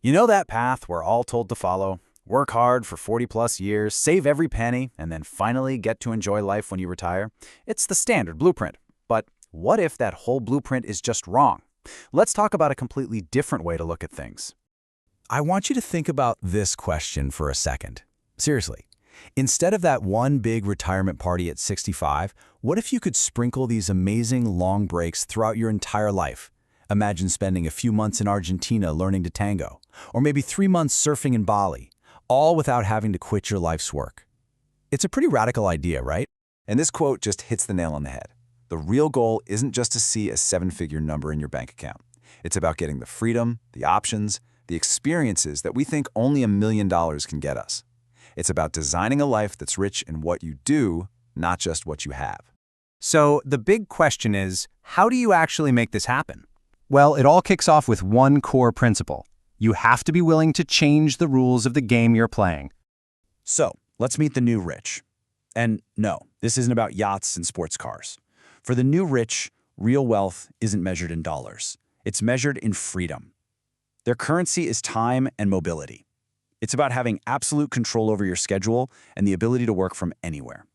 You know that path we're all told to follow? Work hard for 40 plus years, save every penny, and then finally get to enjoy life when you retire? It's the standard blueprint. But what if that whole blueprint is just wrong? Let's talk about a completely different way to look at things. I want you to think about this question for a second. Seriously, instead of that one big retirement party at 65, what if you could sprinkle these amazing long breaks throughout your entire life? Imagine spending a few months in Argentina learning to tango, or maybe 3 months surfing in Bali, all without having to quit your life's work. It's a pretty radical idea, right? And this quote just hits the nail on the head. The real goal isn't just to see a seven-figure number in your bank account. It's about getting the freedom, the options, the experiences that we think only $1 million can get us. It's about designing a life that's rich in what you do, not just what you have. So the big question is, how do you actually make this happen? Well, it all kicks off with one core principle. You have to be willing to change the rules of the game you're playing. So, let's meet the new rich. And no, this isn't about yachts and sports cars. For the new rich, real wealth isn't measured in dollars. It's measured in freedom. Their currency is time and mobility. It's about having absolute control over your schedule and the ability to work from anywhere.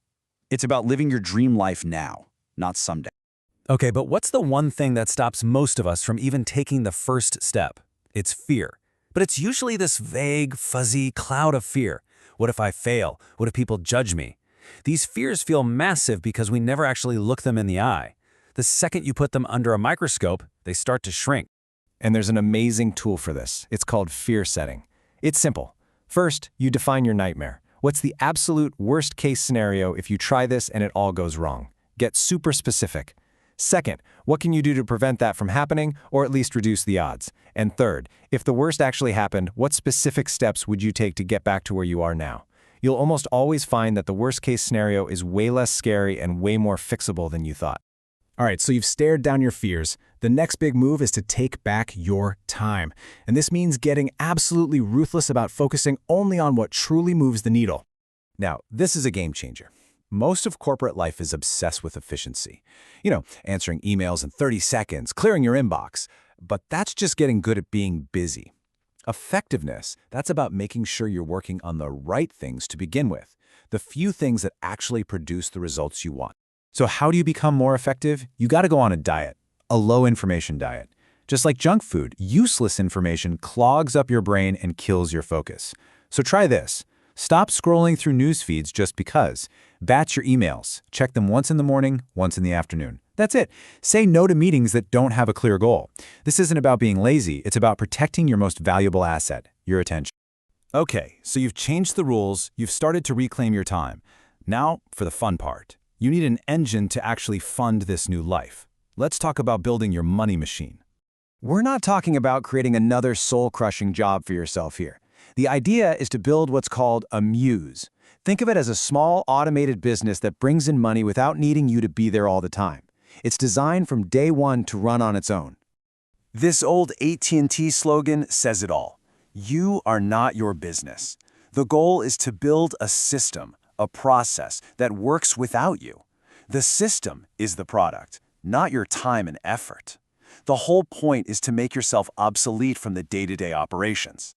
It's about living your dream life now, not someday. Okay, but what's the one thing that stops most of us from even taking the first step? It's fear. But it's usually this vague, fuzzy cloud of fear. What if I fail? What if people judge me? These fears feel massive because we never actually look them in the eye. The second you put them under a microscope, they start to shrink. And there's an amazing tool for this. It's called fear setting. It's simple. First, you define your nightmare. What's the absolute worst-case scenario if you try this and it all goes wrong? Get super specific. Second, what can you do to prevent that from happening, or at least reduce the odds? And third, if the worst actually happened, what specific steps would you take to get back to where you are now? You'll almost always find that the worst-case scenario is way less scary and way more fixable than you thought. All right, so you've stared down your fears. The next big move is to take back your time. And this means getting absolutely ruthless about focusing only on what truly moves the needle. Now, this is a game changer. Most of corporate life is obsessed with efficiency. Answering emails in 30 seconds, clearing your inbox. But that's just getting good at being busy. Effectiveness, that's about making sure you're working on the right things to begin with, the few things that actually produce the results you want. So how do you become more effective? You got to go on a diet, a low-information diet. Just like junk food, useless information clogs up your brain and kills your focus. So try this. Stop scrolling through news feeds just because. Batch your emails. Check them once in the morning, once in the afternoon. That's it. Say no to meetings that don't have a clear goal. This isn't about being lazy. It's about protecting your most valuable asset, your attention. Okay, so you've changed the rules, you've started to reclaim your time. Now, for the fun part. You need an engine to actually fund this new life. Let's talk about building your money machine. We're not talking about creating another soul-crushing job for yourself here. The idea is to build what's called a muse. Think of it as a small, automated business that brings in money without needing you to be there all the time. It's designed from day one to run on its own. This old AT&T slogan says it all. You are not your business. The goal is to build a system, a process that works without you. The system is the product, not your time and effort. The whole point is to make yourself obsolete from the day-to-day operations.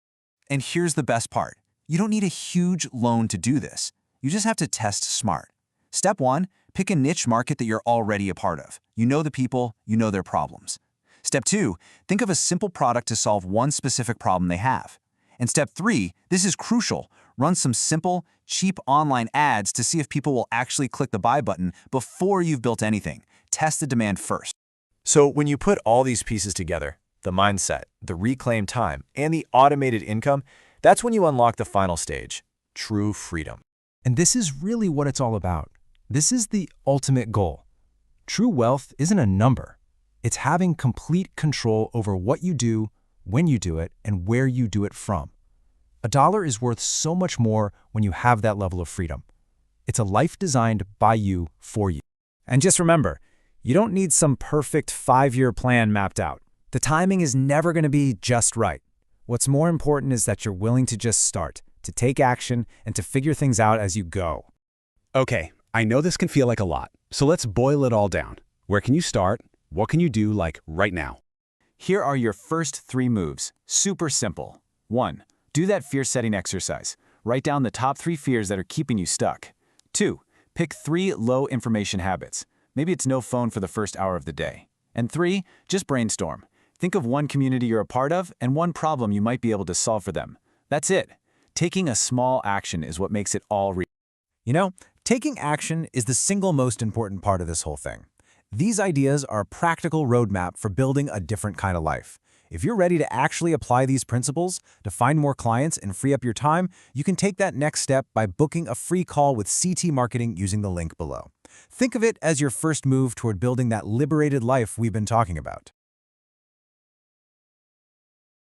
And here's the best part. You don't need a huge loan to do this. You just have to test smart. Step 1, pick a niche market that you're already a part of. You know the people, you know their problems. Step 2, think of a simple product to solve one specific problem they have. And step 3, this is crucial. Run some simple, cheap online ads to see if people will actually click the buy button before you've built anything. Test the demand first. So when you put all these pieces together, the mindset, the reclaimed time, and the automated income, that's when you unlock the final stage, true freedom. And this is really what it's all about. This is the ultimate goal. True wealth isn't a number. It's having complete control over what you do, when you do it, and where you do it from. A dollar is worth so much more when you have that level of freedom. It's a life designed by you, for you. And just remember, you don't need some perfect 5-year plan mapped out. The timing is never going to be just right. What's more important is that you're willing to just start, to take action, and to figure things out as you go. Okay, I know this can feel like a lot, so let's boil it all down. Where can you start? What can you do, like, right now? Here are your first 3 moves. Super simple. 1. Do that fear-setting exercise. Write down the top 3 fears that are keeping you stuck. 2. Pick 3 low-information habits. Maybe it's no phone for the first hour of the day. And 3. Just brainstorm. Think of one community you're a part of and one problem you might be able to solve for them. That's it. Taking a small action is what makes it all real. You know, taking action is the single most important part of this whole thing. These ideas are a practical roadmap for building a different kind of life. If you're ready to actually apply these principles to find more clients and free up your time, you can take that next step by booking a free call with CT Marketing using the link below. Think of it as your first move toward building that liberated life we've been talking about.